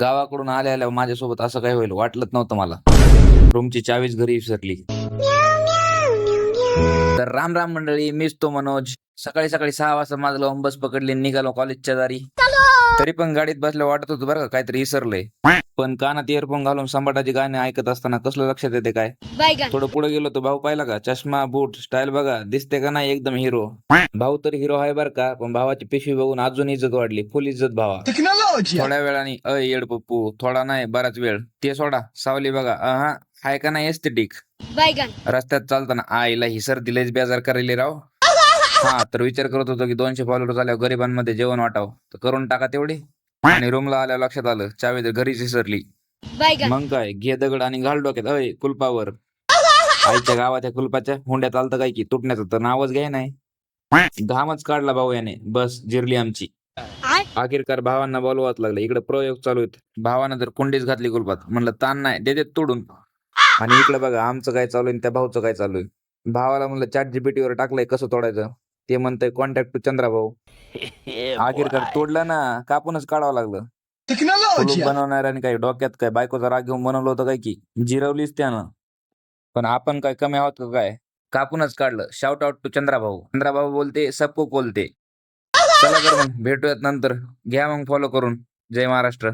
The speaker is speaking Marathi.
गावाकडून आल्या माझ्यासोबत असं काय होईल वाटलंच नव्हतं मला. रूमची चावीच घरी विसरली. तर राम राम मंडळी, मीच तो मनोज. सकाळी सकाळी 6 वाजता माझं लावून बस पकडली, निघालो कॉलेजच्या दारी. तरी पण गाडीत बसल्या वाटत होतं बरं का काहीतरी विसरलंय. पण कानात इयरफोन घालून संभाटाची गाणी ऐकत असताना कसलं लक्षात येते काय. थोडं पुढे गेलो तो भाऊ पाहिला का, चष्मा बूट स्टाईल बघा, दिसते का नाही एकदम हिरो. भाऊ तर हिरो आहे बरं का, पण भावाची पिशवी बघून अजून इज्जत वाढली, फुल इज्जत भावा. थोड्या वेळाने येड पप्पू, थोडा नाही बराच वेळ, ते सोडा सावली बघा, हाय का नाही एस्थेटिक. रस्त्यात चालताना आईला ही सर्दी लयच बेजार करायली राव. हा तर विचार करत होतो की 200 फॉलोअर झाल्यावर गरिबांमध्ये जेवण वाटावं, तर करून टाका तेवढी. आणि रूमला आल्यावर लक्षात आलं चावी तर घरीच विसरली. मग काय, घे दगड आणि घाल डोक्यात कुलपावर. आईच्या गावाच्या कुलपाच्या हुंड्यात आलतं काय की तुटण्याचं तर नावच घ्याय नाही. घामच काढला भाऊ याने, बस जिरली आमची. अखेरकार भावांना बोलवाच लागलं, इकडे प्रयोग चालू आहेत. भावानं तर कुंडीच घातली कुलपात, म्हणलं ताण नाही देते तोडून. आणि इकडे बघा आमचं काय चालू आहे, त्या भाऊचं काय चालू आहे. भावाला म्हणलं ChatGPT वर टाकलंय कसं तोडायचं, ते म्हणतंय कॉन्टॅक्ट टू चंद्राभाऊ. अखेरकार तोडलं ना, कापूनच काढावं लागलं. कुलूप बनवणाऱ्याने काही डोक्यात काय बायकोचा राग घेऊन बनवलं होतं काय की, जिरवलीच त्यानं. पण आपण काय कमी आहोत का काय, कापूनच काढलं. Shout out to Chandrabhau. Chandrabhau बोलते सबको बोलते. चला तर मग भेटूयात नंतर, घ्या मग फॉलो करून. जय महाराष्ट्र.